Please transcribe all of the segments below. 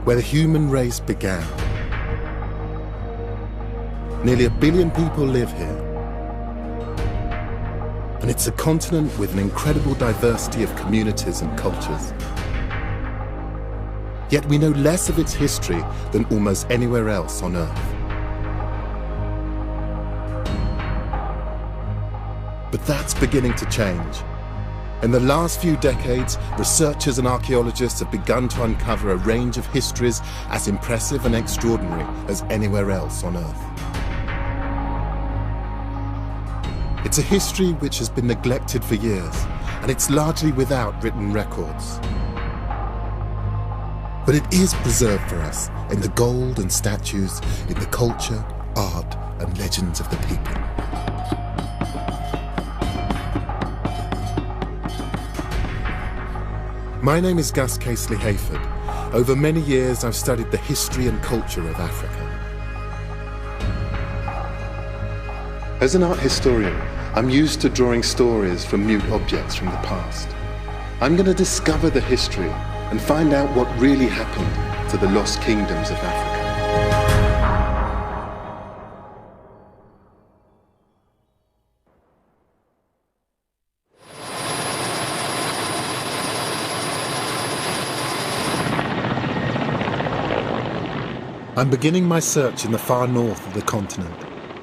where the human race began. Nearly 1 billion people live here. And it's a continent with an incredible diversity of communities and cultures. Yet we know less of its history than almost anywhere else on Earth. But that's beginning to change. In the last few decades, researchers and archaeologists have begun to uncover a range of histories as impressive and extraordinary as anywhere else on Earth. It's a history which has been neglected for years, and it's largely without written records. But it is preserved for us in the gold and statues, in the culture, art, and legends of the people. My name is Gus Casely Hayford. Over many years, I've studied the history and culture of Africa. As an art historian, I'm used to drawing stories from mute objects from the past. I'm going to discover the history and find out what really happened to the lost kingdoms of Africa. I'm beginning my search in the far north of the continent,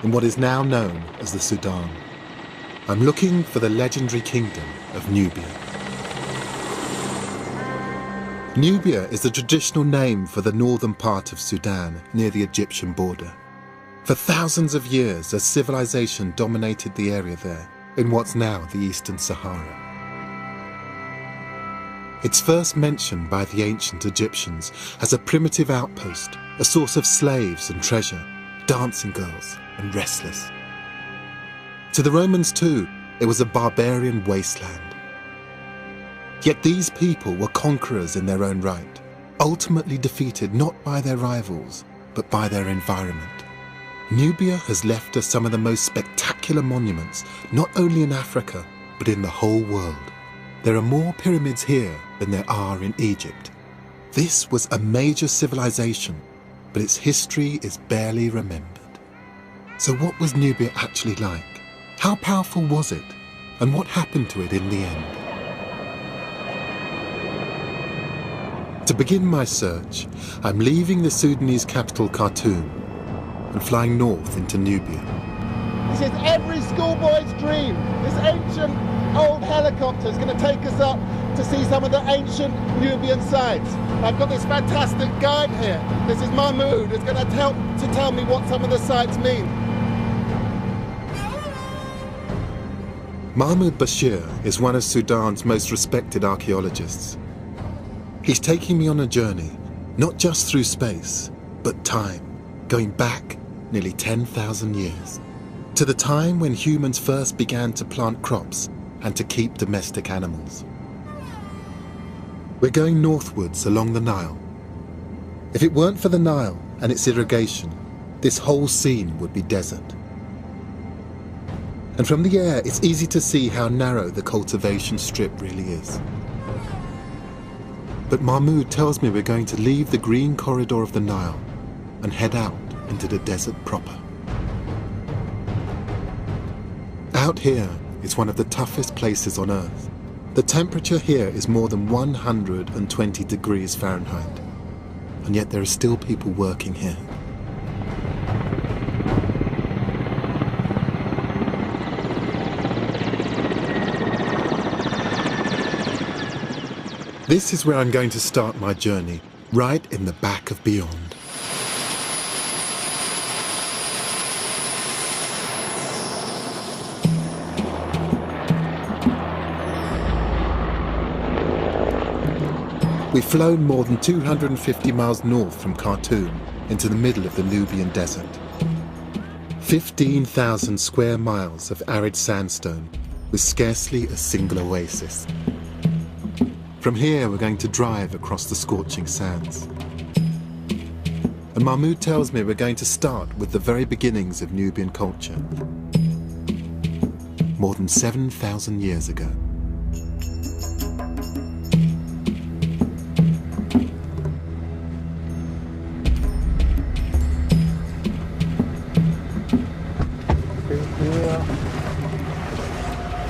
in what is now known as the Sudan. I'm looking for the legendary kingdom of Núbia. Núbia is the traditional name for the northern part of Sudan, near the Egyptian border. For thousands of years, a civilization dominated the area there, in what's now the Eastern Sahara. It's first mentioned by the ancient Egyptians as a primitive outpost, a source of slaves and treasure, dancing girls and wrestlers. To the Romans too, it was a barbarian wasteland. Yet these people were conquerors in their own right, ultimately defeated not by their rivals, but by their environment. Núbia has left us some of the most spectacular monuments, not only in Africa, but in the whole world. There are more pyramids here than there are in Egypt. This was a major civilization, but its history is barely remembered. So what was Núbia actually like? How powerful was it? And what happened to it in the end? To begin my search, I'm leaving the Sudanese capital Khartoum and flying north into Núbia. This is every schoolboy's dream. This ancient old helicopter is going to take us up to see some of the ancient Nubian sites. I've got this fantastic guide here. This is Mahmoud. It's going to help to tell me what some of the sites mean. Mahmoud Bashir is one of Sudan's most respected archaeologists. He's taking me on a journey, not just through space, but time, going back nearly 10,000 years, to the time when humans first began to plant crops and to keep domestic animals. We're going northwards along the Nile. If it weren't for the Nile and its irrigation, this whole scene would be desert. And from the air, it's easy to see how narrow the cultivation strip really is. But Mahmoud tells me we're going to leave the green corridor of the Nile and head out into the desert proper. Out here, it's one of the toughest places on Earth. The temperature here is more than 120 degrees Fahrenheit, and yet there are still people working here. This is where I'm going to start my journey, right in the back of beyond. We've flown more than 250 miles north from Khartoum into the middle of the Nubian desert. 15,000 square miles of arid sandstone with scarcely a single oasis. From here, we're going to drive across the scorching sands. And Mahmoud tells me we're going to start with the very beginnings of Nubian culture, more than 7,000 years ago.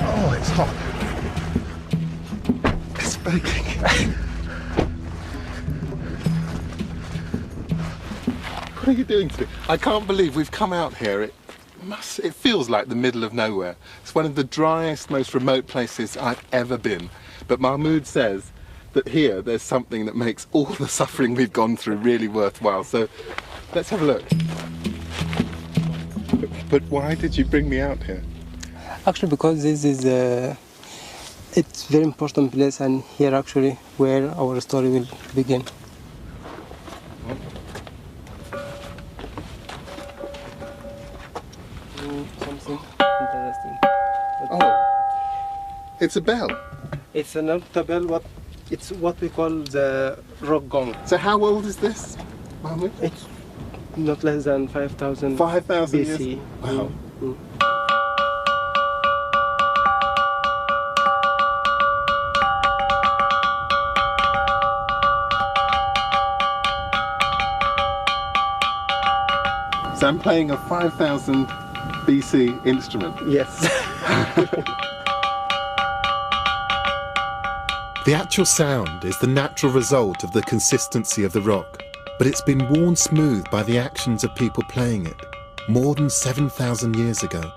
Oh, it's hot. It's baking. What are you doing to me? I can't believe we've come out here. It feels like the middle of nowhere. It's one of the driest, most remote places I've ever been. But Mahmoud says that here there's something that makes all the suffering we've gone through really worthwhile. So let's have a look. But why did you bring me out here? Actually, because this is it's very important place, and here actually where our story will begin. Something interesting. Oh, it's a bell. It's not a bell, but it's what we call the rock gong. So how old is this, Mahmoud? It's not less than 5,000 5,000 BC. years? Wow. Mm. So I'm playing a 5,000 BC instrument. Yes. The actual sound is the natural result of the consistency of the rock, but it's been worn smooth by the actions of people playing it more than 7,000 years ago,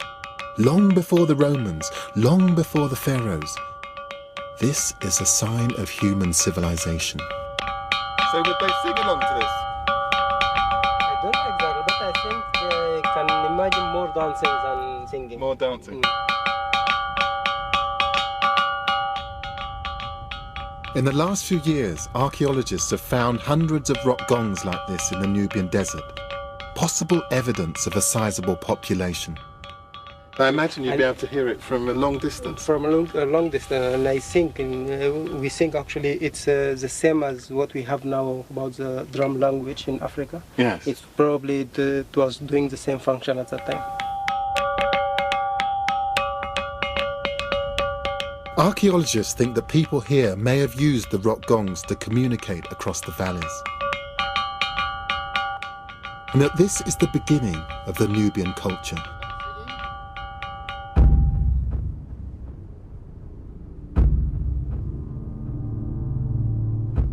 long before the Romans, long before the pharaohs. This is a sign of human civilization. So would they sing along to this? I don't know exactly, but I think they can imagine more dancing than singing. More dancing. In the last few years, archaeologists have found hundreds of rock gongs like this in the Nubian desert, possible evidence of a sizable population. I imagine you'd be able to hear it from a long distance. From a long distance, and I think we think actually it's the same as what we have now about the drum language in Africa. Yes. It's probably it was doing the same function at that time. Archaeologists think that people here may have used the rock gongs to communicate across the valleys, and that this is the beginning of the Nubian culture.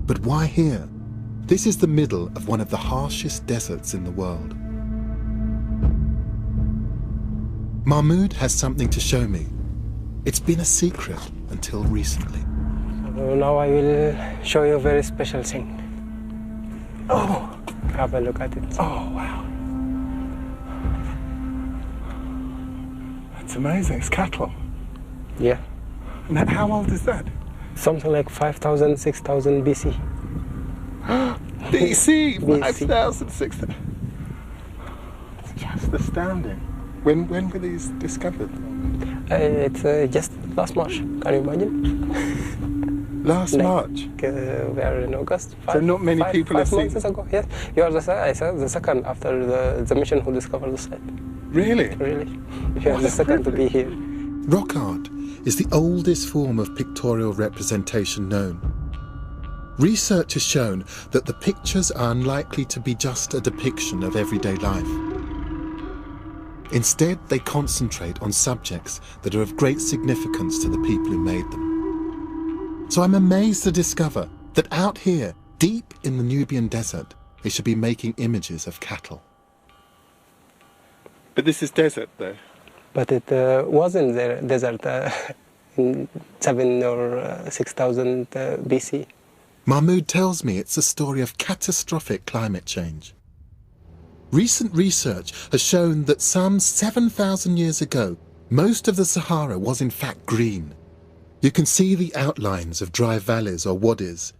But why here? This is the middle of one of the harshest deserts in the world. Mahmoud has something to show me. It's been a secret until recently. Now I will show you a very special thing. Oh, have a look at it. Oh, wow. That's amazing. It's cattle. Yeah. And how old is that? Something like 5,000, 6,000 BC. BC, BC. 5,000, 6,000. It's just astounding. When were these discovered? It's just last March. Can you imagine? Last March? We are in August. So not many people have seen months ago. Yes, you are the second after the mission who discovered the site. Really? Really, you are the second to be here. Rock art is the oldest form of pictorial representation known. Research has shown that the pictures are unlikely to be just a depiction of everyday life. Instead, they concentrate on subjects that are of great significance to the people who made them. So I'm amazed to discover that out here, deep in the Nubian desert, they should be making images of cattle. But this is desert, though. But it wasn't the desert in 7,000 or 6,000 BC. Mahmoud tells me it's a story of catastrophic climate change. Recent research has shown that some 7,000 years ago, most of the Sahara was in fact green. You can see the outlines of dry valleys or wadis.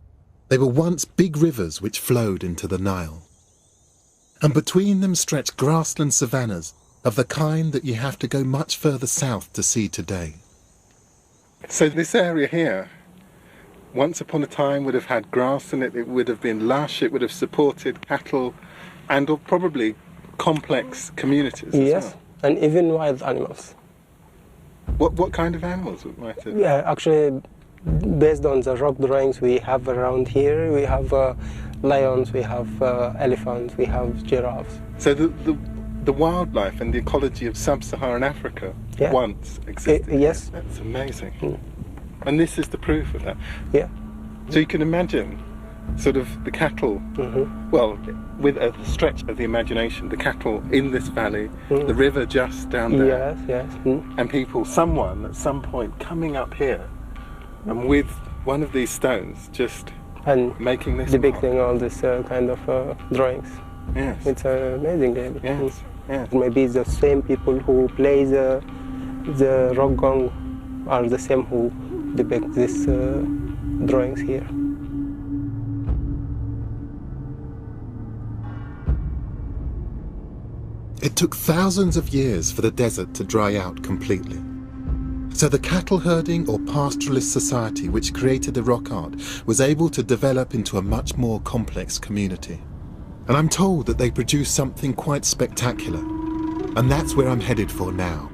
They were once big rivers which flowed into the Nile. And between them stretched grassland savannas of the kind that you have to go much further south to see today. So this area here, once upon a time would have had grass in it, it would have been lush, it would have supported cattle and probably complex communities as well. And even wild animals. What kind of animals might it? Yeah, actually, based on the rock drawings we have around here, we have lions, we have elephants, we have giraffes. So the the wildlife and the ecology of sub-Saharan Africa once existed. Yes. That's amazing. And this is the proof of that. Yeah. So you can imagine sort of the cattle, well, with a stretch of the imagination, the cattle in this valley, the river just down there. Yes. And people, someone at some point coming up here and with one of these stones just And making this depicting all this kind of drawings. Yes. It's an amazing game. Yes. Yes. Maybe the same people who play the rock gong are the same who depict these drawings here. It took thousands of years for the desert to dry out completely. So the cattle herding or pastoralist society which created the rock art was able to develop into a much more complex community. And I'm told that they produce something quite spectacular. And that's where I'm headed for now.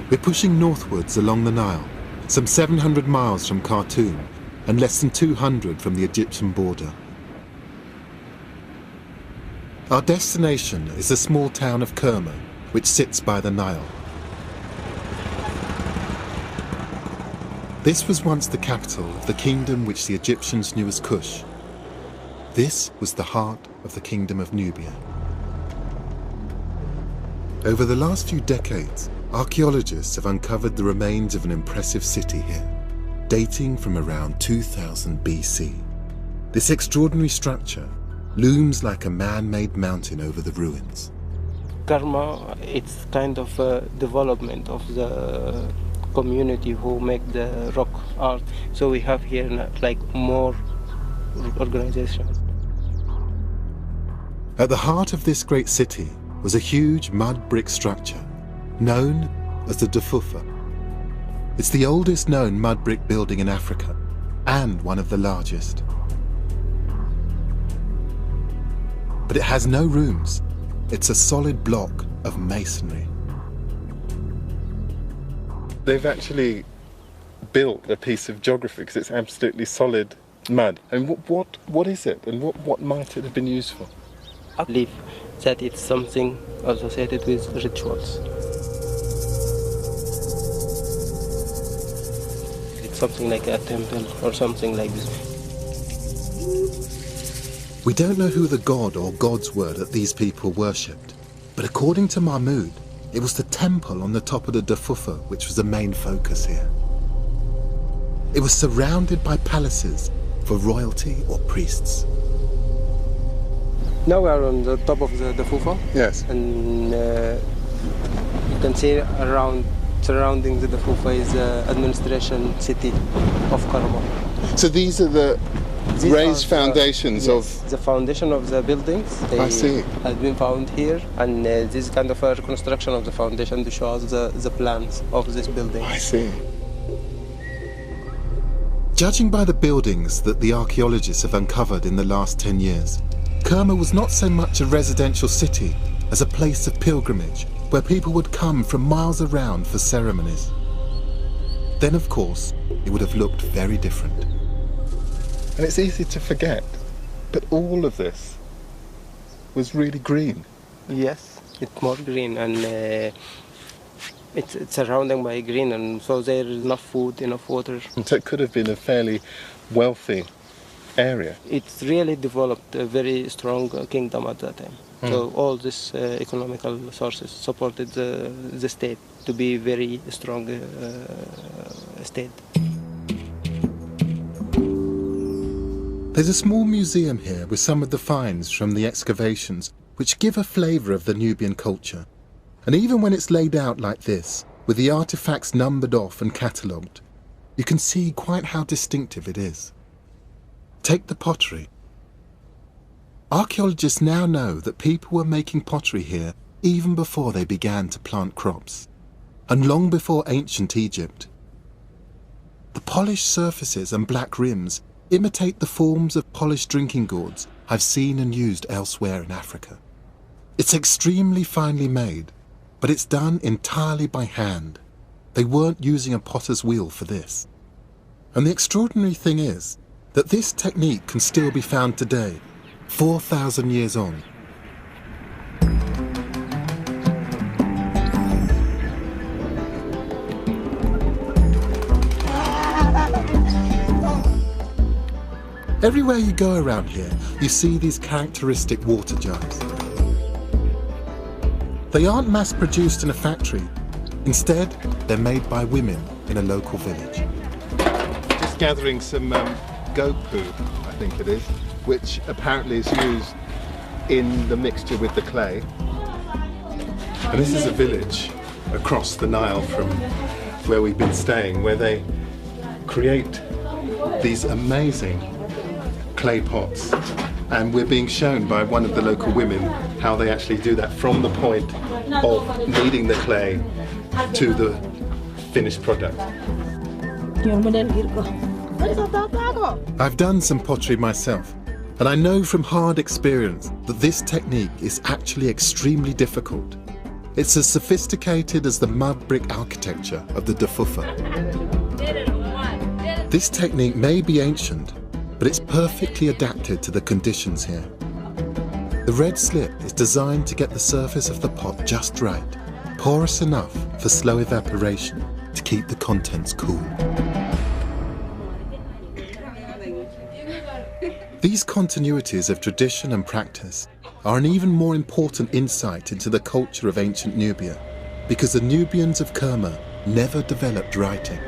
We're pushing northwards along the Nile, some 700 miles from Khartoum and less than 200 from the Egyptian border. Our destination is the small town of Kerma, which sits by the Nile. This was once the capital of the kingdom which the Egyptians knew as Kush. This was the heart of the kingdom of Núbia. Over the last few decades, archaeologists have uncovered the remains of an impressive city here, dating from around 2000 BC. This extraordinary structure looms like a man-made mountain over the ruins. Karma, it's kind of a development of the community who make the rock art. So we have here like more organization. At the heart of this great city was a huge mud brick structure known as the Dafufa. It's the oldest known mud brick building in Africa and one of the largest. But it has no rooms. It's a solid block of masonry. They've actually built a piece of geography because it's absolutely solid mud. And what is it and what might it have been used for? I believe that it's something associated with rituals. It's something like a temple or something like this. We don't know who the god or gods were that these people worshipped, but according to Mahmud, it was the temple on the top of the Dafufa which was the main focus here. It was surrounded by palaces for royalty or priests. Now we are on the top of the Dafufa. Yes. And you can see around surrounding the Dafufa is the administration city of Karma. So these are the raised foundations of... the foundation of the buildings. I see. Has been found here, and this is kind of a reconstruction of the foundation to show us the plans of this building. I see. Judging by the buildings that the archaeologists have uncovered in the last 10 years, Kerma was not so much a residential city as a place of pilgrimage where people would come from miles around for ceremonies. Then, of course, it would have looked very different. And it's easy to forget, but all of this was really green. Yes, it's more green, and it's surrounded by green, and so there is enough food, enough water. And so it could have been a fairly wealthy area. It's really developed a very strong kingdom at that time. So all these economical sources supported the state to be very strong state. There's a small museum here with some of the finds from the excavations which give a flavour of the Nubian culture. And even when it's laid out like this, with the artefacts numbered off and catalogued, you can see quite how distinctive it is. Take the pottery. Archaeologists now know that people were making pottery here even before they began to plant crops, and long before ancient Egypt. The polished surfaces and black rims imitate the forms of polished drinking gourds I've seen and used elsewhere in Africa. It's extremely finely made, but it's done entirely by hand. They weren't using a potter's wheel for this. And the extraordinary thing is that this technique can still be found today, 4,000 years on. Everywhere you go around here, you see these characteristic water jars. They aren't mass-produced in a factory. Instead, they're made by women in a local village. Just gathering some goat poo, I think it is, which apparently is used in the mixture with the clay. And this is a village across the Nile from where we've been staying, where they create these amazing clay pots, and we're being shown by one of the local women how they actually do that from the point of kneading the clay to the finished product. I've done some pottery myself, and I know from hard experience that this technique is actually extremely difficult. It's as sophisticated as the mud brick architecture of the Defufa. This technique may be ancient, but it's perfectly adapted to the conditions here. The red slip is designed to get the surface of the pot just right, porous enough for slow evaporation to keep the contents cool. These continuities of tradition and practice are an even more important insight into the culture of ancient Nubia, because the Nubians of Kerma never developed writing.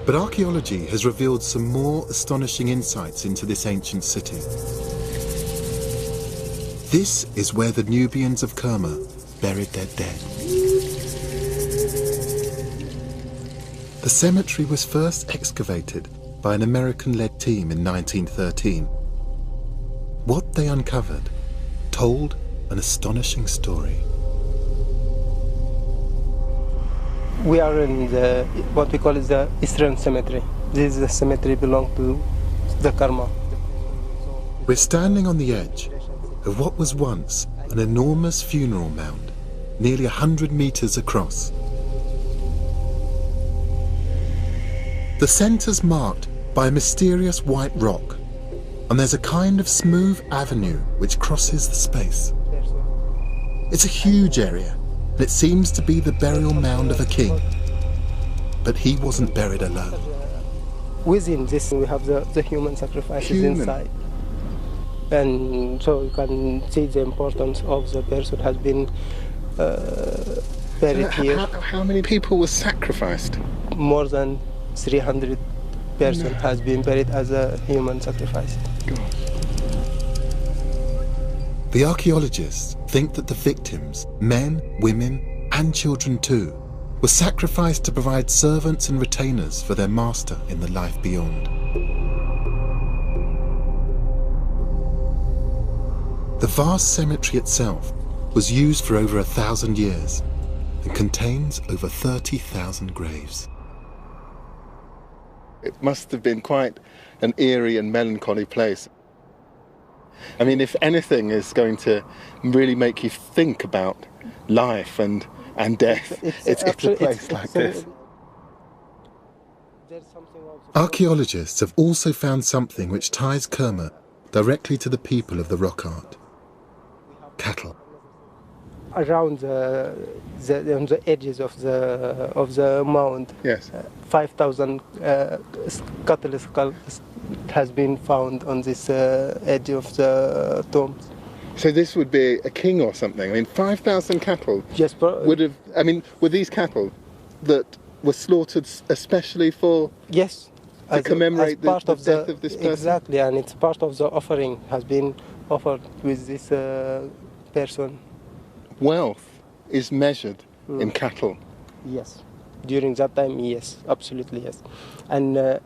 But archaeology has revealed some more astonishing insights into this ancient city. This is where the Nubians of Kerma buried their dead. The cemetery was first excavated by an American-led team in 1913. What they uncovered told an astonishing story. We are in what we call the Eastern Cemetery. This is the cemetery belong to the Kerma. We're standing on the edge of what was once an enormous funeral mound, nearly 100 meters across. The center's marked by a mysterious white rock, and there's a kind of smooth avenue which crosses the space. It's a huge area, and it seems to be the burial mound of a king. But he wasn't buried alone. Within this, we have the human sacrifices inside. And so you can see the importance of the person has been buried here. How many people were sacrificed? More than 300 person has been buried as a human sacrifice. Gosh. The archaeologists think that the victims, men, women, and children too, were sacrificed to provide servants and retainers for their master in the life beyond. The vast cemetery itself was used for over 1,000 years and contains over 30,000 graves. It must have been quite an eerie and melancholy place. I mean, if anything is going to really make you think about life and death, it's a place like this. Archaeologists have also found something which ties Kerma directly to the people of the rock art: cattle. Around on the edges of the mound, Yes. 5,000 cattle skulls has been found on this edge of the tombs. So this would be a king or something. I mean, 5,000 cattle Yes, would have. I mean, were these cattle that were slaughtered especially for? yes, To commemorate part the of death of this person? Exactly, and it's part of the offering has been offered with this person. Wealth is measured in cattle. Yes, during that time, yes, absolutely yes, and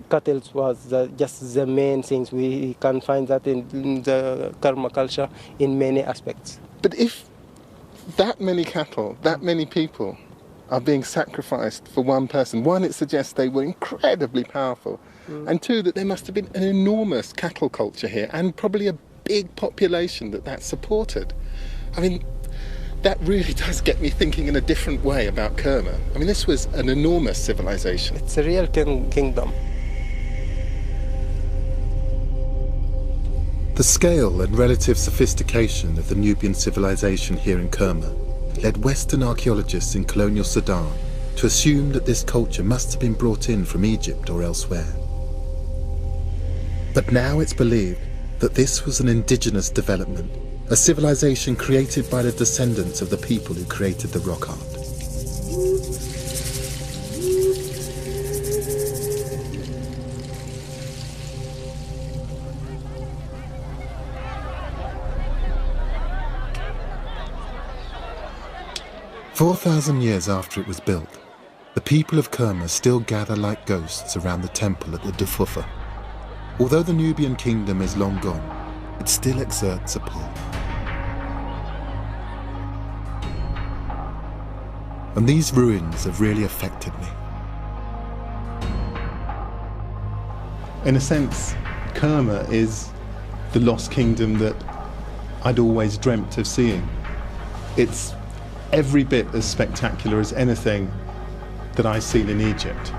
cattle was just the main things. We can find that in the Kerma culture in many aspects. But if that many cattle, that many people are being sacrificed for one person, one, it suggests they were incredibly powerful, and two, that there must have been an enormous cattle culture here and probably a big population that supported. I mean, that really does get me thinking in a different way about Kerma. I mean, this was an enormous civilization. It's a real kingdom. The scale and relative sophistication of the Nubian civilization here in Kerma led Western archaeologists in colonial Sudan to assume that this culture must have been brought in from Egypt or elsewhere. But now it's believed that this was an indigenous development, a civilization created by the descendants of the people who created the rock art. "4,000 years after it was built, the people of Kerma still gather like ghosts around the temple at the Dufufa. Although the Nubian kingdom is long gone, it still exerts a pull. And these ruins have really affected me." In a sense, Kerma is the lost kingdom that I'd always dreamt of seeing. It's every bit as spectacular as anything that I've seen in Egypt.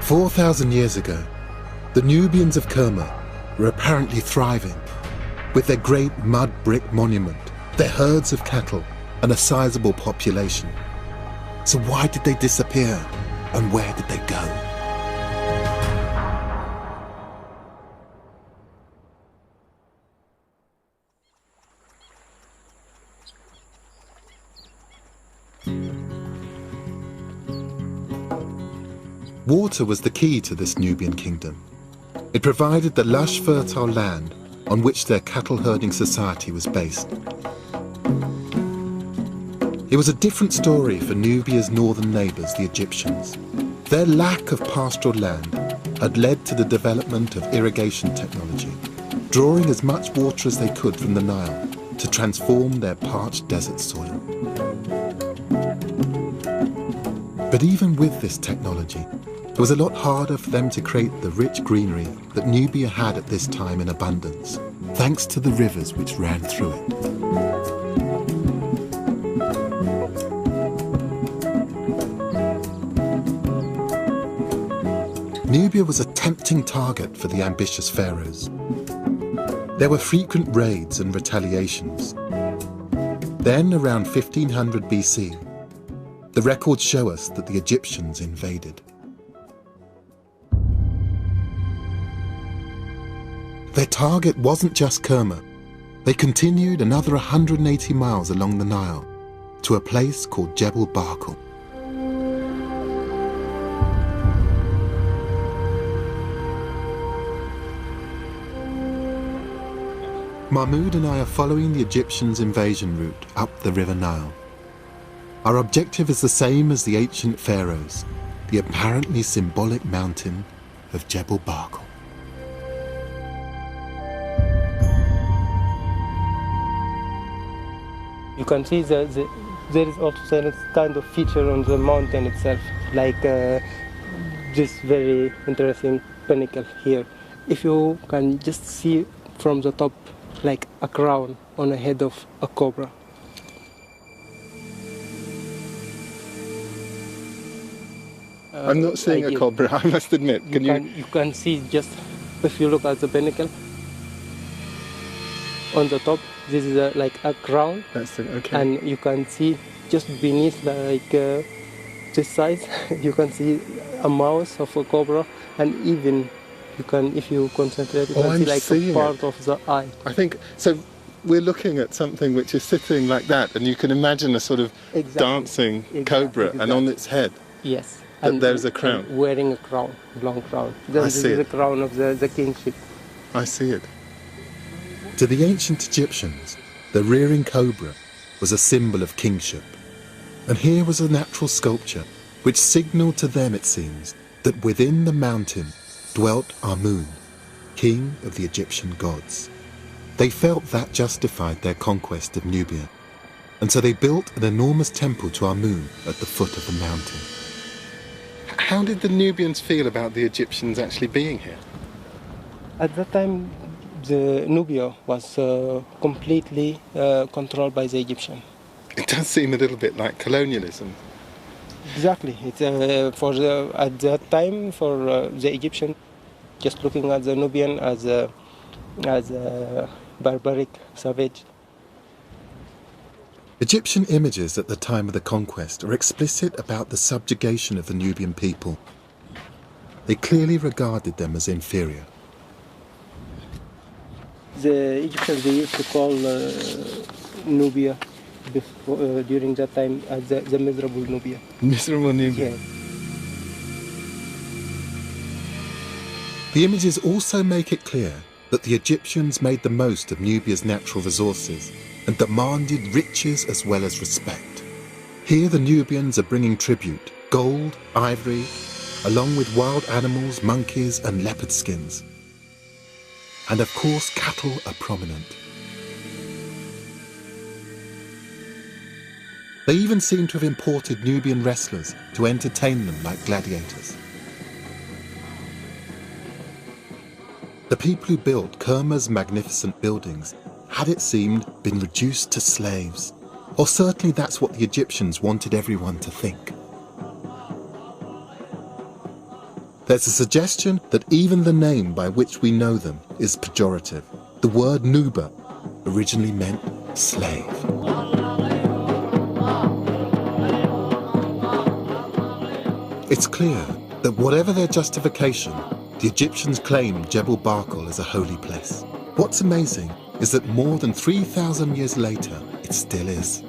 4,000 years ago, the Nubians of Kerma were apparently thriving, with their great mud brick monument, their herds of cattle, and a sizable population. So why did they disappear, and where did they go? Water was the key to this Nubian kingdom. It provided the lush, fertile land on which their cattle-herding society was based. It was a different story for Nubia's northern neighbours, the Egyptians. Their lack of pastoral land had led to the development of irrigation technology, drawing as much water as they could from the Nile to transform their parched desert soil. But even with this technology, it was a lot harder for them to create the rich greenery that Nubia had at this time in abundance, thanks to the rivers which ran through it. Nubia was a tempting target for the ambitious pharaohs. There were frequent raids and retaliations. Then, around 1500 BC, the records show us that the Egyptians invaded. Their target wasn't just Kerma. They continued another 180 miles along the Nile to a place called Jebel Barkal. Mahmoud and I are following the Egyptians' invasion route up the River Nile. Our objective is the same as the ancient pharaohs, the apparently symbolic mountain of Jebel Barkal. You can see there is also a kind of feature on the mountain itself, like this very interesting pinnacle here. If you can just see from the top, like a crown on the head of a cobra. I'm not seeing a cobra, I must admit. You can see just, if you look at the pinnacle, on the top, this is like a crown. That's it, okay. And you can see just beneath, this size, you can see a mouth of a cobra, and even you can, if you concentrate, you can see like a part of the eye. I think, so we're looking at something which is sitting like that, and you can imagine a sort of dancing cobra, and on its head. Yes. And there's a crown. And wearing a crown, long crown. This is the crown of the kingship. I see it. To the ancient Egyptians, the rearing cobra was a symbol of kingship. And here was a natural sculpture which signalled to them, it seems, that within the mountain dwelt Amun, king of the Egyptian gods. They felt that justified their conquest of Nubia, and so they built an enormous temple to Amun at the foot of the mountain. How did the Nubians feel about the Egyptians actually being here? At that time, the Núbia was completely controlled by the Egyptian. It does seem a little bit like colonialism. Exactly. It's at that time for the Egyptian, just looking at the Nubian as a barbaric savage. Egyptian images at the time of the conquest are explicit about the subjugation of the Nubian people. They clearly regarded them as inferior. The Egyptians, they used to call Núbia during that time as the miserable Núbia. Miserable Nubia. Yeah. The images also make it clear that the Egyptians made the most of Nubia's natural resources and demanded riches as well as respect. Here the Nubians are bringing tribute, gold, ivory, along with wild animals, monkeys and leopard skins. And of course cattle are prominent. They even seem to have imported Nubian wrestlers to entertain them like gladiators. The people who built Kerma's magnificent buildings had, it seemed, been reduced to slaves. Or certainly that's what the Egyptians wanted everyone to think. There's a suggestion that even the name by which we know them is pejorative. The word Núbia originally meant slave. It's clear that whatever their justification, the Egyptians claimed Jebel Barkal as a holy place. What's amazing is that more than 3,000 years later, it still is.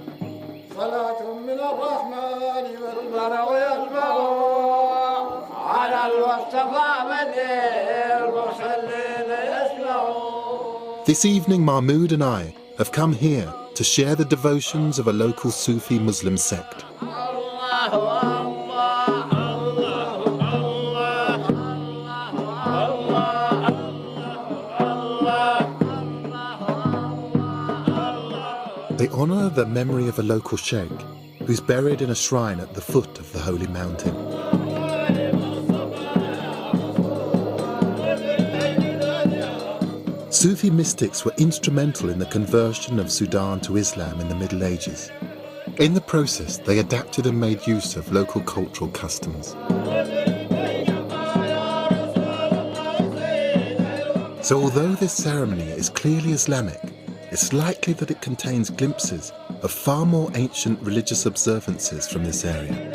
This evening, Mahmoud and I have come here to share the devotions of a local Sufi Muslim sect. They honour the memory of a local sheikh who's buried in a shrine at the foot of the holy mountain. Sufi mystics were instrumental in the conversion of Sudan to Islam in the Middle Ages. In the process, they adapted and made use of local cultural customs. So although this ceremony is clearly Islamic, it's likely that it contains glimpses of far more ancient religious observances from this area.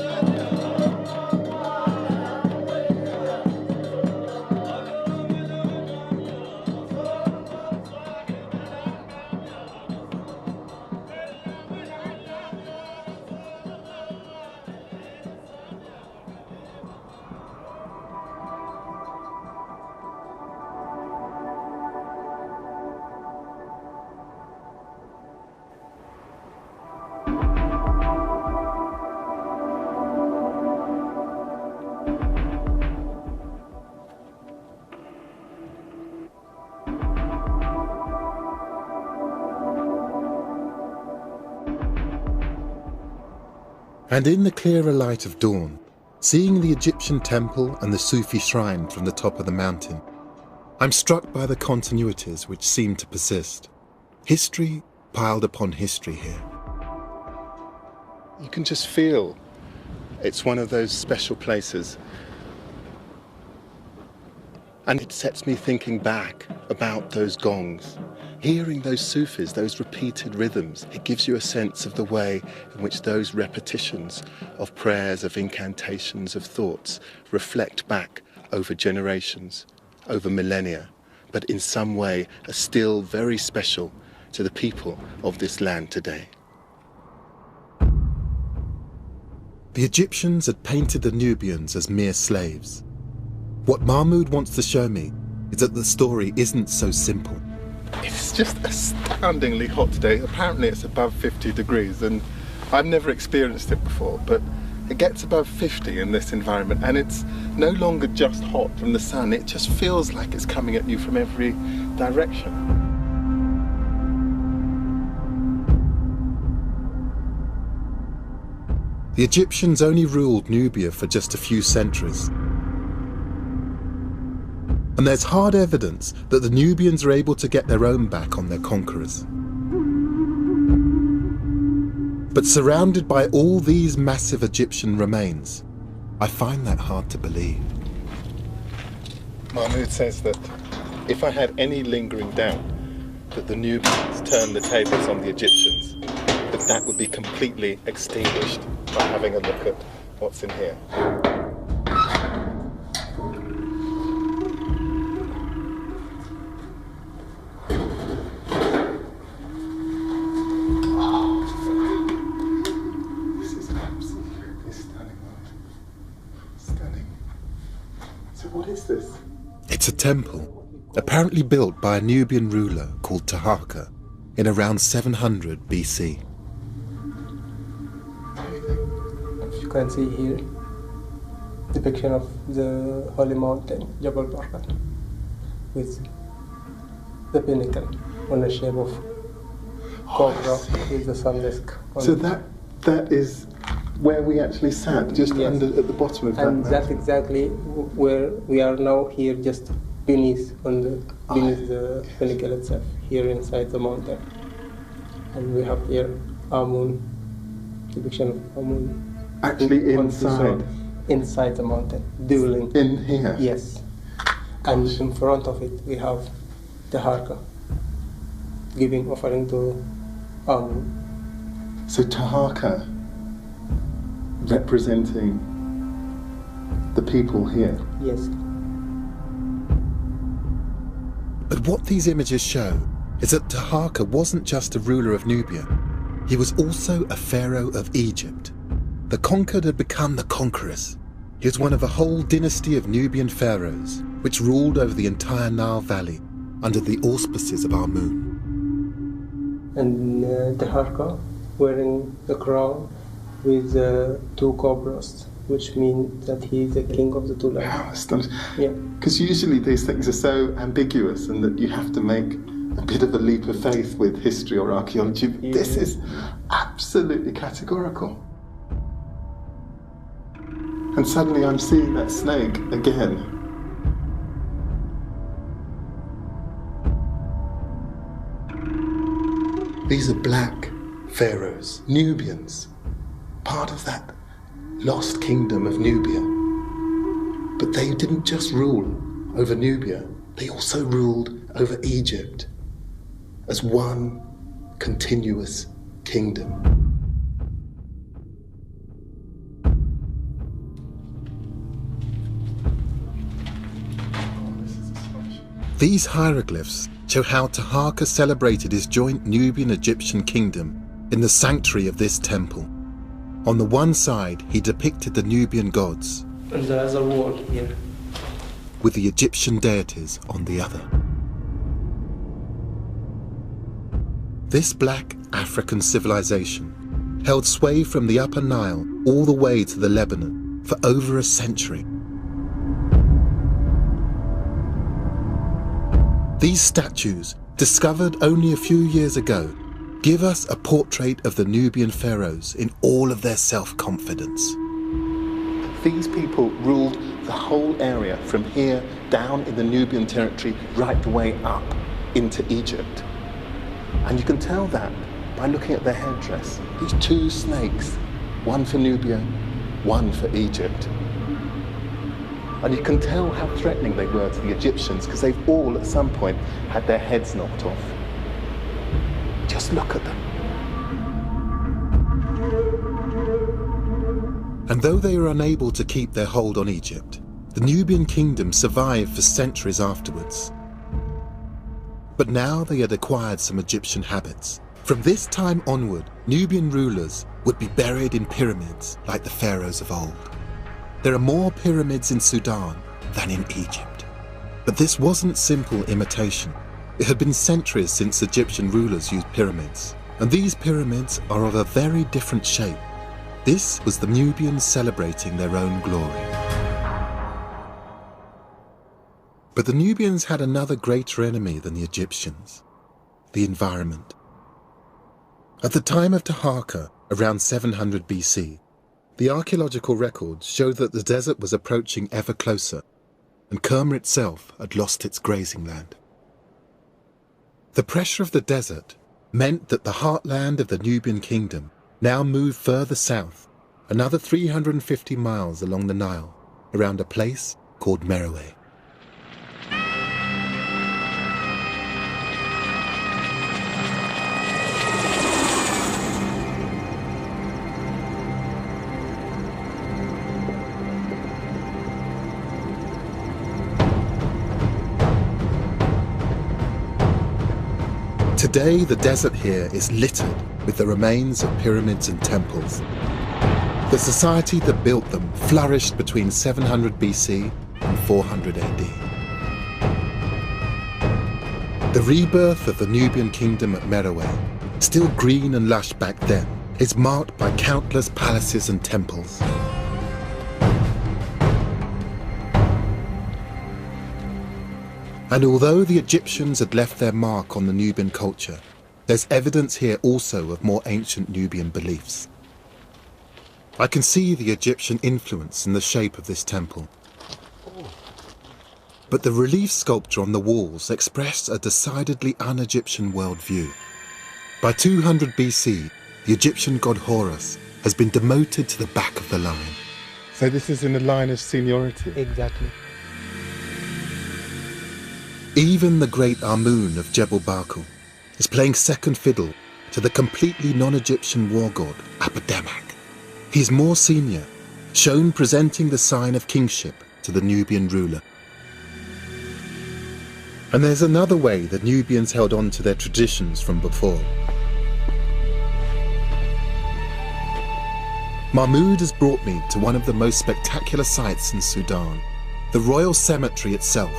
And in the clearer light of dawn, seeing the Egyptian temple and the Sufi shrine from the top of the mountain, I'm struck by the continuities which seem to persist. History piled upon history here. You can just feel it's one of those special places. And it sets me thinking back about those gongs. Hearing those Sufis, those repeated rhythms, it gives you a sense of the way in which those repetitions of prayers, of incantations, of thoughts reflect back over generations, over millennia, but in some way are still very special to the people of this land today. The Egyptians had painted the Nubians as mere slaves. What Mahmoud wants to show me is that the story isn't so simple. It's just astoundingly hot today. Apparently it's above 50 degrees and I've never experienced it before, but it gets above 50 in this environment and it's no longer just hot from the sun, it just feels like it's coming at you from every direction. The Egyptians only ruled Núbia for just a few centuries. And there's hard evidence that the Nubians are able to get their own back on their conquerors. But surrounded by all these massive Egyptian remains, I find that hard to believe. Mahmoud says that if I had any lingering doubt that the Nubians turned the tables on the Egyptians, that would be completely extinguished by having a look at what's in here. This is absolutely stunning. Stunning. So what is this? It's a temple, apparently built by a Nubian ruler called Taharka in around 700 BC. You can see here depiction of the holy mountain, Jabal Barkat, with the pinnacle on the shape of cobra with the sun disk. So that is where we actually sat, just under at the bottom of that. And that's exactly where we are now, here, just beneath the pinnacle itself, here inside the mountain. And we have here Amun, depiction of Amun. Actually inside? Inside the mountain, dueling. In here? Yes. And in front of it we have the Harka, giving offering to Amun. So Taharka representing the people here? Yes. But what these images show is that Taharka wasn't just a ruler of Nubia, he was also a pharaoh of Egypt. The conquered had become the conquerors. He was one of a whole dynasty of Nubian pharaohs, which ruled over the entire Nile Valley under the auspices of Amun. And Taharka wearing the crown with two cobras, which means that he is the king of the two lands. Wow, astonishing. Yeah. Because usually these things are so ambiguous and that you have to make a bit of a leap of faith with history or archaeology. But this is absolutely categorical. And suddenly I'm seeing that snake again. These are black pharaohs, Nubians, part of that lost kingdom of Nubia. But they didn't just rule over Nubia, they also ruled over Egypt as one continuous kingdom. These hieroglyphs show how Taharka celebrated his joint Nubian-Egyptian kingdom in the sanctuary of this temple. On the one side, he depicted the Nubian gods, And the other wall here. with the Egyptian deities on the other. This black African civilization held sway from the Upper Nile all the way to the Lebanon for over a century. These statues, discovered only a few years ago, give us a portrait of the Nubian pharaohs in all of their self-confidence. These people ruled the whole area from here down in the Nubian territory right the way up into Egypt. And you can tell that by looking at their headdress. These two snakes, one for Nubia, one for Egypt. And you can tell how threatening they were to the Egyptians because they've all at some point had their heads knocked off. Just look at them. And though they were unable to keep their hold on Egypt, the Nubian kingdom survived for centuries afterwards. But now they had acquired some Egyptian habits. From this time onward, Nubian rulers would be buried in pyramids like the pharaohs of old. There are more pyramids in Sudan than in Egypt. But this wasn't simple imitation. It had been centuries since Egyptian rulers used pyramids, and these pyramids are of a very different shape. This was the Nubians celebrating their own glory. But the Nubians had another greater enemy than the Egyptians: the environment. At the time of Taharka, around 700 BC, the archaeological records show that the desert was approaching ever closer, and Kerma itself had lost its grazing land. The pressure of the desert meant that the heartland of the Nubian kingdom now move further south, another 350 miles along the Nile, around a place called Meroe. Today, the desert here is littered with the remains of pyramids and temples. The society that built them flourished between 700 BC and 400 AD. The rebirth of the Nubian kingdom at Meroe, still green and lush back then, is marked by countless palaces and temples. And although the Egyptians had left their mark on the Nubian culture, there's evidence here also of more ancient Nubian beliefs. I can see the Egyptian influence in the shape of this temple. But the relief sculpture on the walls expressed a decidedly un-Egyptian worldview. By 200 BC, the Egyptian god Horus has been demoted to the back of the line. So this is in a line of seniority? Exactly. Even the great Amun of Jebel Barkal is playing second fiddle to the completely non-Egyptian war god Apedemak. He's more senior, shown presenting the sign of kingship to the Nubian ruler. And there's another way the Nubians held on to their traditions from before. Mahmud has brought me to one of the most spectacular sights in Sudan, the royal cemetery itself,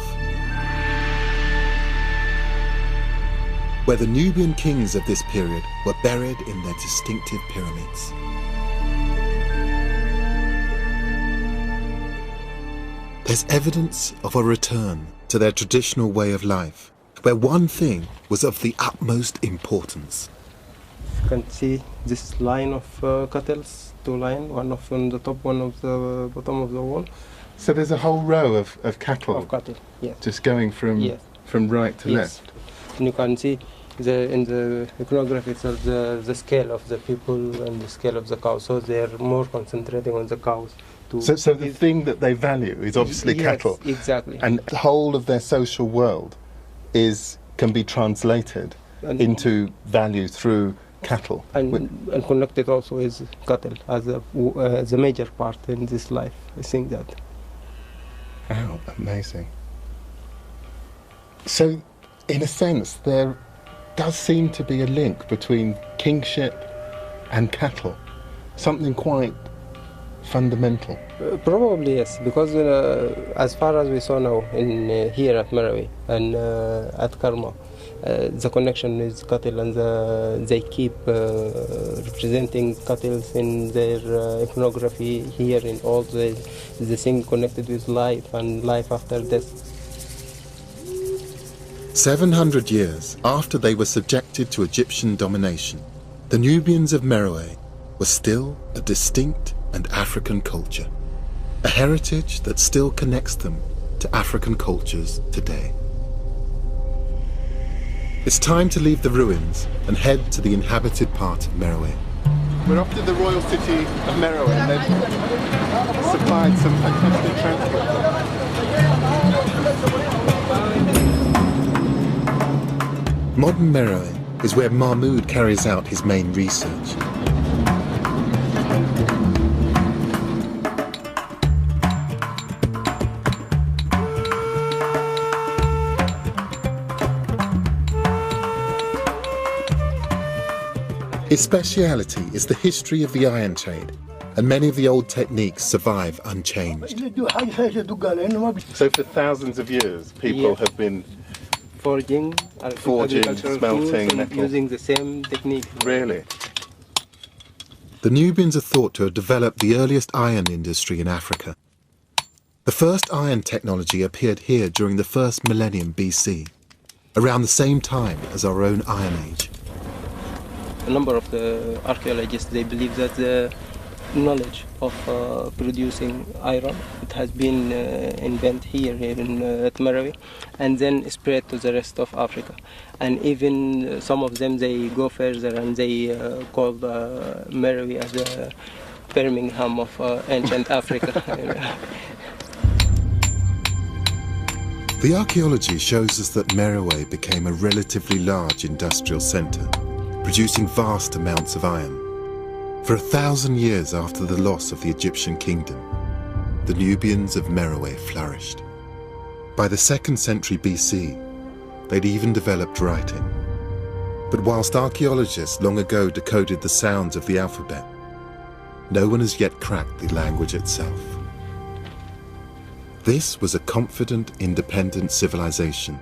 where the Nubian kings of this period were buried in their distinctive pyramids. There's evidence of a return to their traditional way of life, where one thing was of the utmost importance. You can see this line of cattle, two lines, one of on the top, one of the bottom of the wall. So there's a whole row of cattle, Yes. just going from right to Yes. left. And you can see in the iconography itself the scale of the people and the scale of the cows. So they're more concentrating on the cows. So the thing that they value is obviously cattle. Exactly. And the whole of their social world can be translated into value through cattle. And connected also is cattle as a major part in this life. I think that. Wow, amazing. So, in a sense, there does seem to be a link between kingship and cattle, something quite fundamental. Probably yes, because as far as we saw now in here at Meroe and at Karma, the connection with cattle, and they keep representing cattle in their iconography here in all the thing connected with life and life after death. 700 years after they were subjected to Egyptian domination, the Nubians of Meroe were still a distinct and African culture, a heritage that still connects them to African cultures today. It's time to leave the ruins and head to the inhabited part of Meroe. We're off to the royal city of Meroe, and they've supplied some fantastic transport. Modern Meroe is where Mahmud carries out his main research. His speciality is the history of the iron trade, and many of the old techniques survive unchanged. So for thousands of years, people have been forging, smelting, metal. Using the same technique. Really? The Nubians are thought to have developed the earliest iron industry in Africa. The first iron technology appeared here during the first millennium BC, around the same time as our own Iron Age. A number of the archaeologists, they believe that knowledge of producing iron. It has been invented here in Meroe, and then spread to the rest of Africa. And even some of them, they go further and they call Meroe as the Birmingham of ancient Africa. The archaeology shows us that Meroe became a relatively large industrial centre, producing vast amounts of iron. For 1,000 years after the loss of the Egyptian kingdom, the Nubians of Meroe flourished. By the 2nd century BC, they'd even developed writing. But whilst archaeologists long ago decoded the sounds of the alphabet, no one has yet cracked the language itself. This was a confident, independent civilization,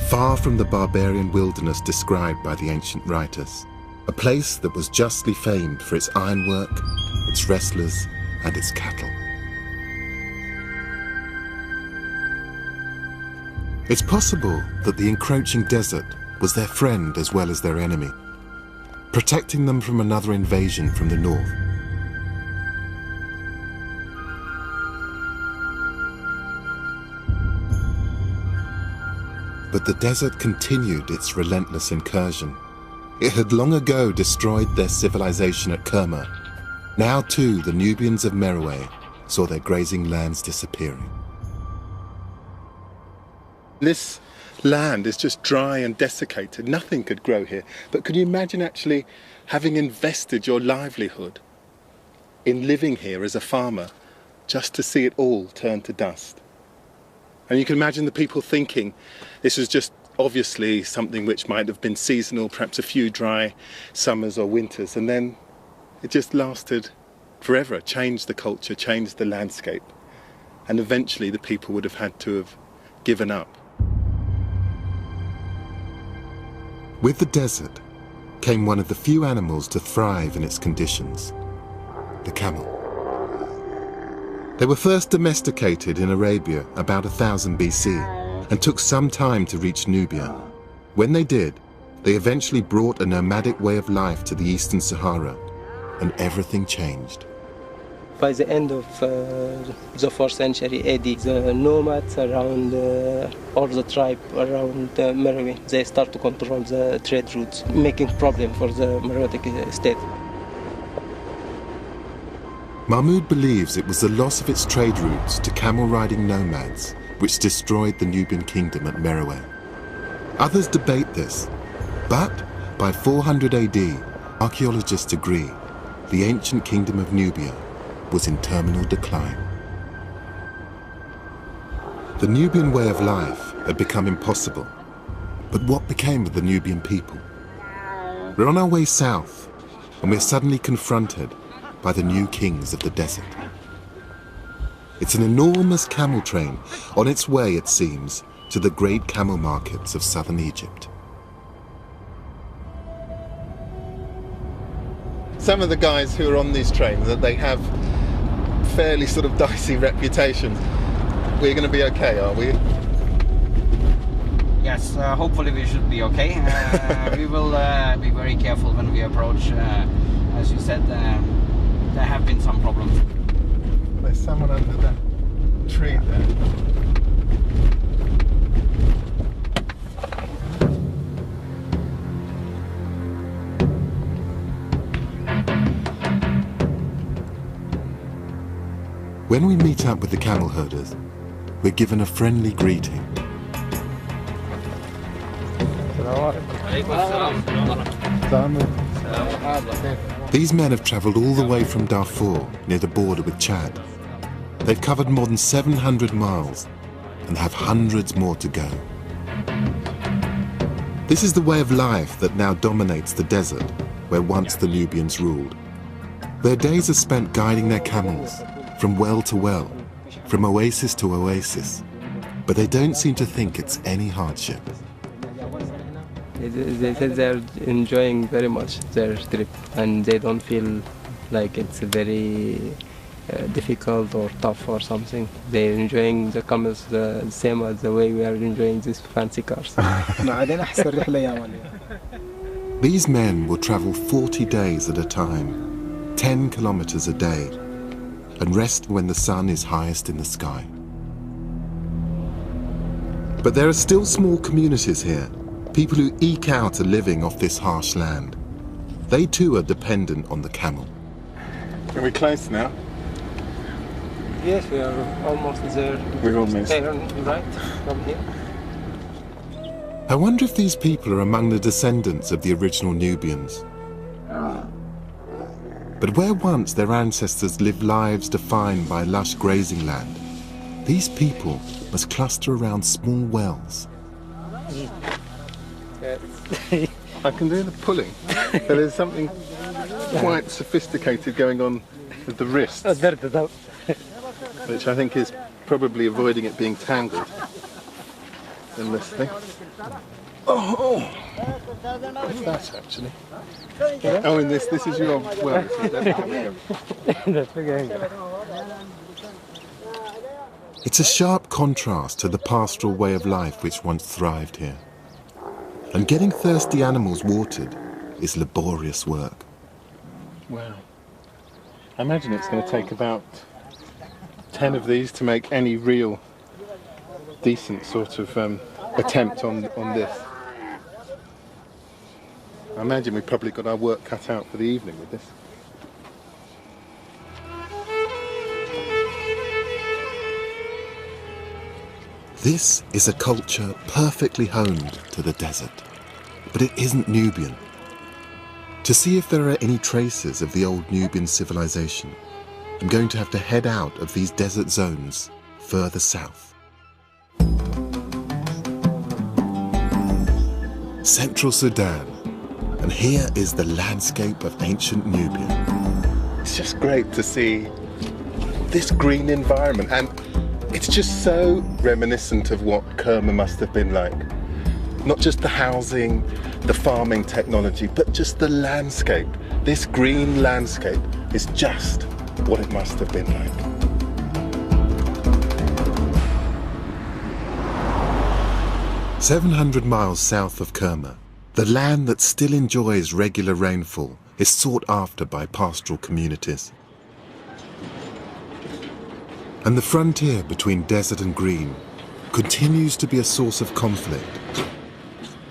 far from the barbarian wilderness described by the ancient writers, a place that was justly famed for its ironwork, its wrestlers, and its cattle. It's possible that the encroaching desert was their friend as well as their enemy, protecting them from another invasion from the north. But the desert continued its relentless incursion. It had long ago destroyed their civilization at Kerma. Now too the Nubians of Meroe saw their grazing lands disappearing. This land is just dry and desiccated. Nothing could grow here. But can you imagine actually having invested your livelihood in living here as a farmer just to see it all turn to dust? And you can imagine the people thinking this was just obviously something which might have been seasonal, perhaps a few dry summers or winters, and then it just lasted forever, changed the culture, changed the landscape, and eventually the people would have had to have given up. With the desert came one of the few animals to thrive in its conditions, the camel. They were first domesticated in Arabia about 1000 BC and took some time to reach Núbia. When they did, they eventually brought a nomadic way of life to the eastern Sahara, and everything changed. By the end of the 4th century AD, the nomads around, or the tribe around Meroe, they start to control the trade routes, making problem for the Meroitic state. Mahmud believes it was the loss of its trade routes to camel-riding nomads which destroyed the Nubian kingdom at Meroe. Others debate this, but by 400 AD, archaeologists agree the ancient kingdom of Núbia was in terminal decline. The Nubian way of life had become impossible, but what became of the Nubian people? We're on our way south, and we're suddenly confronted by the new kings of the desert. It's an enormous camel train on its way, it seems, to the great camel markets of southern Egypt. Some of the guys who are on these trains, that they have fairly sort of dicey reputations. We're going to be okay, are we? Yes, hopefully we should be okay. We will be very careful when we approach. As you said, there have been some problems. There's someone under that tree there. When we meet up with the camel herders, we're given a friendly greeting. These men have travelled all the way from Darfur, near the border with Chad. They've covered more than 700 miles and have hundreds more to go. This is the way of life that now dominates the desert, where once the Nubians ruled. Their days are spent guiding their camels from well to well, from oasis to oasis, but they don't seem to think it's any hardship. They said they're enjoying very much their trip, and they don't feel like it's very difficult or tough or something. They're enjoying the camels the same as the way we are enjoying these fancy cars. These men will travel 40 days at a time, 10 kilometers a day and rest when the sun is highest in the sky. But there are still small communities here, people who eke out a living off this harsh land. They too are dependent on the camel. Are we close now? Yes, we are almost there. We're almost. Turn right from here. I wonder if these people are among the descendants of the original Nubians. But where once their ancestors lived lives defined by lush grazing land, these people must cluster around small wells. I can do the pulling, but there's something quite sophisticated going on with the wrists, which I think is probably avoiding it being tangled in this thing. Oh! What's that actually? Oh, and this is your well. It's a sharp contrast to the pastoral way of life which once thrived here. And getting thirsty animals watered is laborious work. Wow. I imagine it's going to take about 10 of these to make any real decent sort of attempt on this. I imagine we've probably got our work cut out for the evening with this. This is a culture perfectly honed to the desert, but it isn't Nubian. To see if there are any traces of the old Nubian civilization, I'm going to have to head out of these desert zones further south. Central Sudan, and here is the landscape of ancient Nubia. It's just great to see this green environment, and it's just so reminiscent of what Kerma must have been like. Not just the housing, the farming technology, but just the landscape. This green landscape is just what it must have been like. "700 miles south of Kerma, the land that still enjoys regular rainfall is sought after by pastoral communities. And the frontier between desert and green continues to be a source of conflict,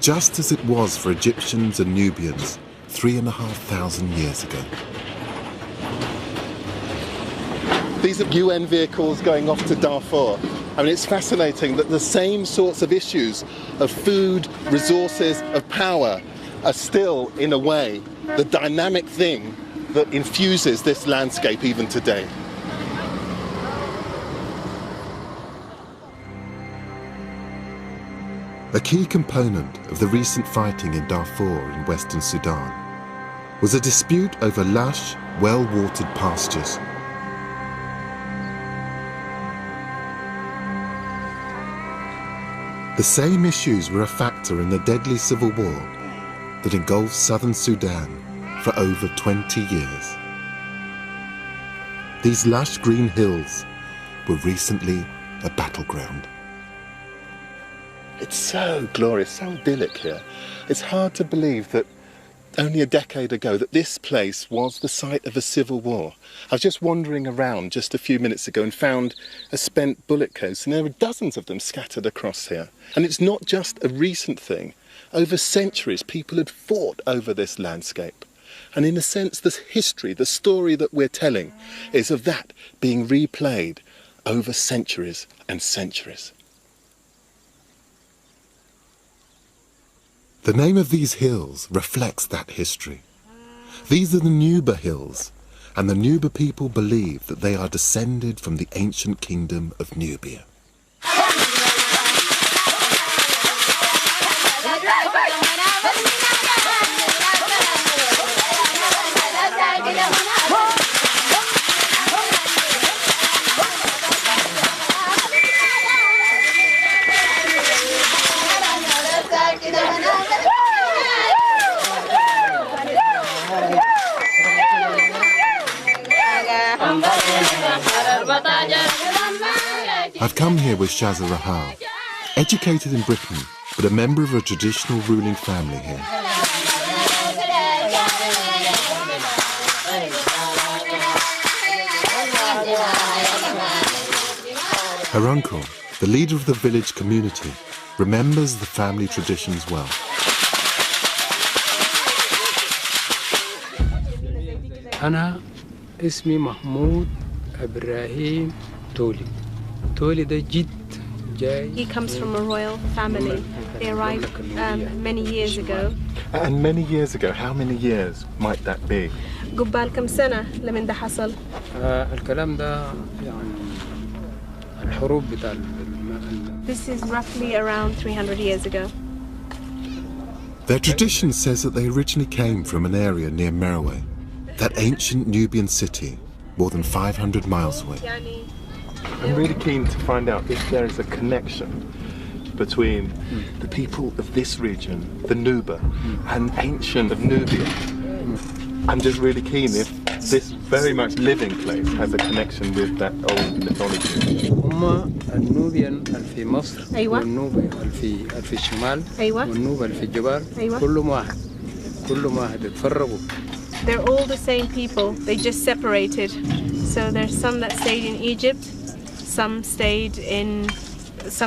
just as it was for Egyptians and Nubians 3,500 years ago. These are UN vehicles going off to Darfur. I mean, it's fascinating that the same sorts of issues of food, resources, of power are still, in a way, the dynamic thing that infuses this landscape even today. A key component of the recent fighting in Darfur in Western Sudan was a dispute over lush, well-watered pastures. The same issues were a factor in the deadly civil war that engulfed southern Sudan for over 20 years. These lush green hills were recently a battleground. It's so glorious, so idyllic here. It's hard to believe that only a decade ago that this place was the site of a civil war. I was just wandering around just a few minutes ago and found a spent bullet case, and there are dozens of them scattered across here. And it's not just a recent thing. Over centuries, people had fought over this landscape. And in a sense, the history, the story that we're telling, is of that being replayed over centuries and centuries. The name of these hills reflects that history. These are the Núbia Hills, and the Núbia people believe that they are descended from the ancient kingdom of Nubia. I've come here with Shaza Rahal, educated in Britain, but a member of a traditional ruling family here. Her uncle, the leader of the village community, remembers the family traditions well. أنا اسمي محمود إبراهيم تولي. تولي ده جد جاي. He comes from a royal family. They arrived many years ago. And many years ago, how many years might that be? قبال كم سنة لمن ده حصل؟ الكلام ده يعني الحروب بتاع. This is roughly around 300 years ago. Their tradition says that they originally came from an area near Meroe, that ancient Nubian city, more than 500 miles away. I'm really keen to find out if there is a connection between the people of this region, the Núbia, and ancient of Núbia. I'm just really keen if this very much living place has a connection with that old mythology. هم النوبيان في مصر أيوة. والنوبيا في الشمال أيوة. والنوبيا في الجبال أيوة. كلهم واحد اتفرقوا. They're all the same people. They just separated. So there's some that stayed in Egypt, some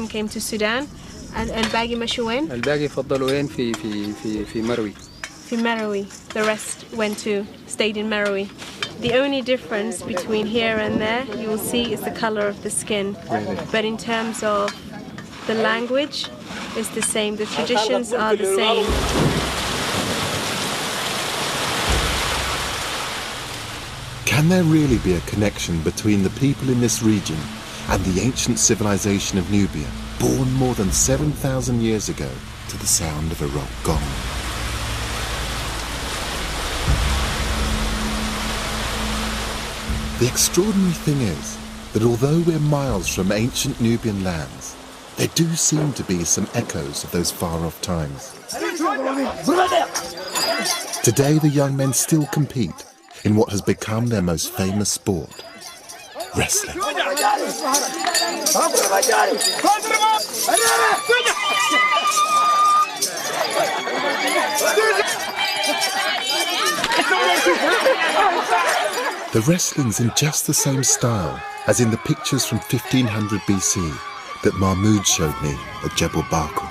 came to Sudan, and الباقي مشوا وين؟ الباقي فضلوا وين في مروي. في Meroe. The rest stayed in Meroe. The only difference between here and there, you will see, is the color of the skin. Really? But in terms of the language, it's the same. The traditions are the same. Can there really be a connection between the people in this region and the ancient civilization of Núbia, born more than 7,000 years ago to the sound of a rock gong? The extraordinary thing is that although we're miles from ancient Nubian lands, there do seem to be some echoes of those far-off times. Today the young men still compete in what has become their most famous sport, wrestling. The wrestling's in just the same style as in the pictures from 1500 BC that Mahmud showed me at Jebel Barkal.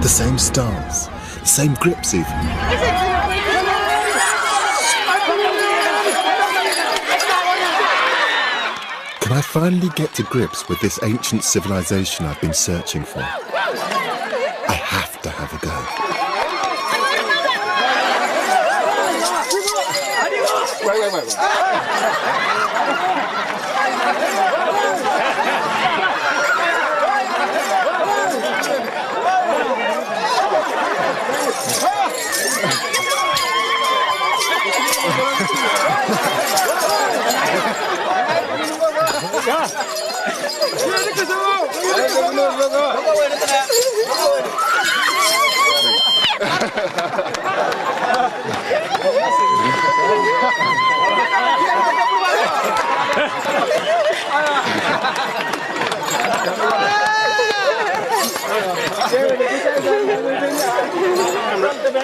The same stance, the same grips even. Can I finally get to grips with this ancient civilization I've been searching for? I have to have a go. Wait.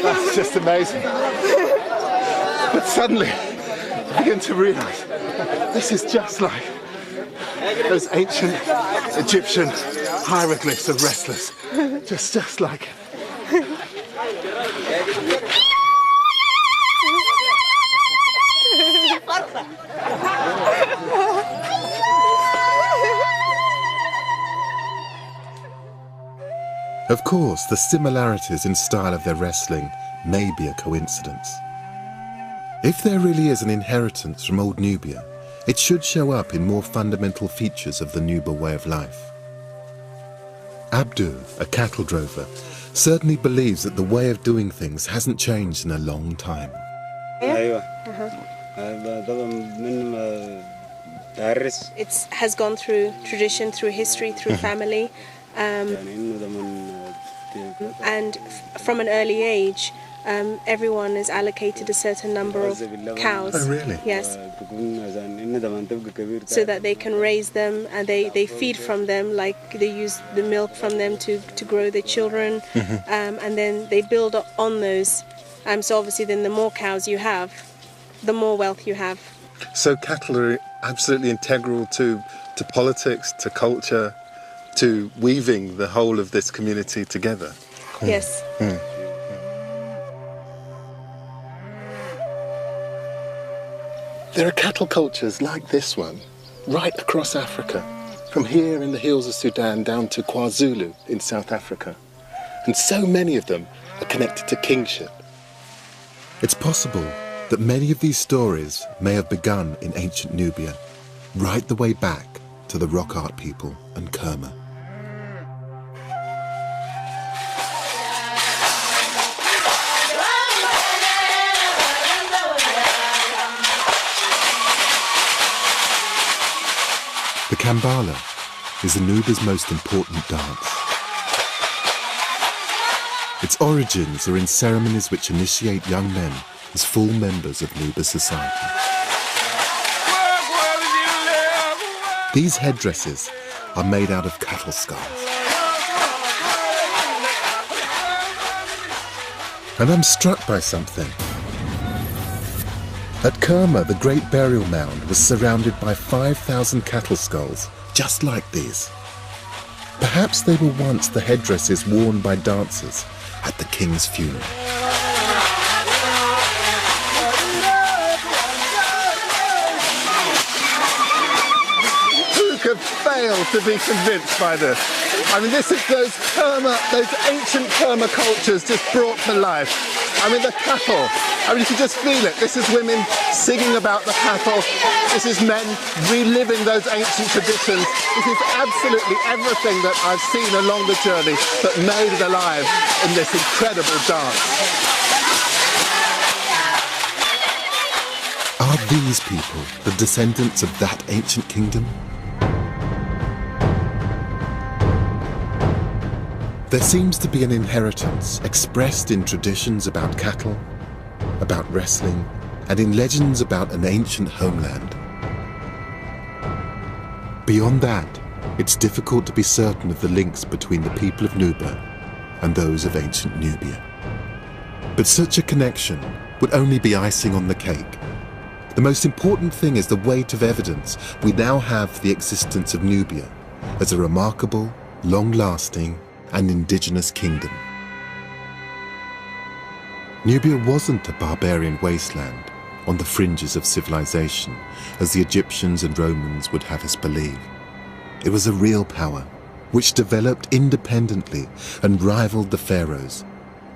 That's just amazing. But suddenly, I begin to realise this is just like those ancient Egyptian hieroglyphs of wrestlers. Just like it. Of course, the similarities in style of their wrestling may be a coincidence. If there really is an inheritance from old Núbia, it should show up in more fundamental features of the Núbia way of life. Abdu, a cattle drover, certainly believes that the way of doing things hasn't changed in a long time. It has gone through tradition, through history, through family. And from an early age, everyone is allocated a certain number of cows. Oh, really? Yes. So that they can raise them, and they feed from them, like they use the milk from them to grow their children, and then they build on those. So obviously then the more cows you have, the more wealth you have. So cattle are absolutely integral to to politics, to culture, to weaving the whole of this community together. Yes. There are cattle cultures like this one right across Africa, from here in the hills of Sudan down to KwaZulu in South Africa. And so many of them are connected to kingship. It's possible that many of these stories may have begun in ancient Núbia, right the way back to the rock art people and Kerma. The Kambala is Nubia's most important dance. Its origins are in ceremonies which initiate young men as full members of Nubia society. These headdresses are made out of cattle skulls. And I'm struck by something. At Kerma, the great burial mound was surrounded by 5,000 cattle skulls, just like these. Perhaps they were once the headdresses worn by dancers at the king's funeral. Who could fail to be convinced by this? I mean, this is those ancient Kerma cultures just brought to life. I mean, the cattle. I mean, you can just feel it. This is women singing about the cattle. This is men reliving those ancient traditions. This is absolutely everything that I've seen along the journey that made it alive in this incredible dance. Are these people the descendants of that ancient kingdom? There seems to be an inheritance expressed in traditions about cattle, about wrestling, and in legends about an ancient homeland. Beyond that, it's difficult to be certain of the links between the people of Núbia and those of ancient Núbia. But such a connection would only be icing on the cake. The most important thing is the weight of evidence we now have the existence of Núbia as a remarkable, long-lasting, and indigenous kingdom. Núbia wasn't a barbarian wasteland on the fringes of civilization, as the Egyptians and Romans would have us believe. It was a real power, which developed independently and rivaled the pharaohs,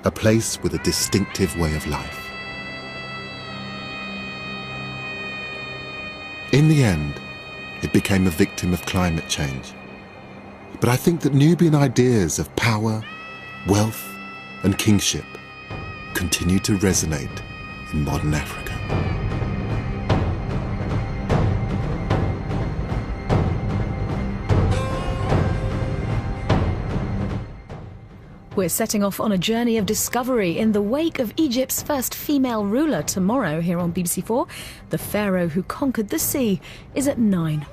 a place with a distinctive way of life. In the end, it became a victim of climate change. But I think that Nubian ideas of power, wealth, and kingship continue to resonate in modern Africa. We're setting off on a journey of discovery in the wake of Egypt's first female ruler tomorrow here on BBC4. The pharaoh who conquered the sea is at 9.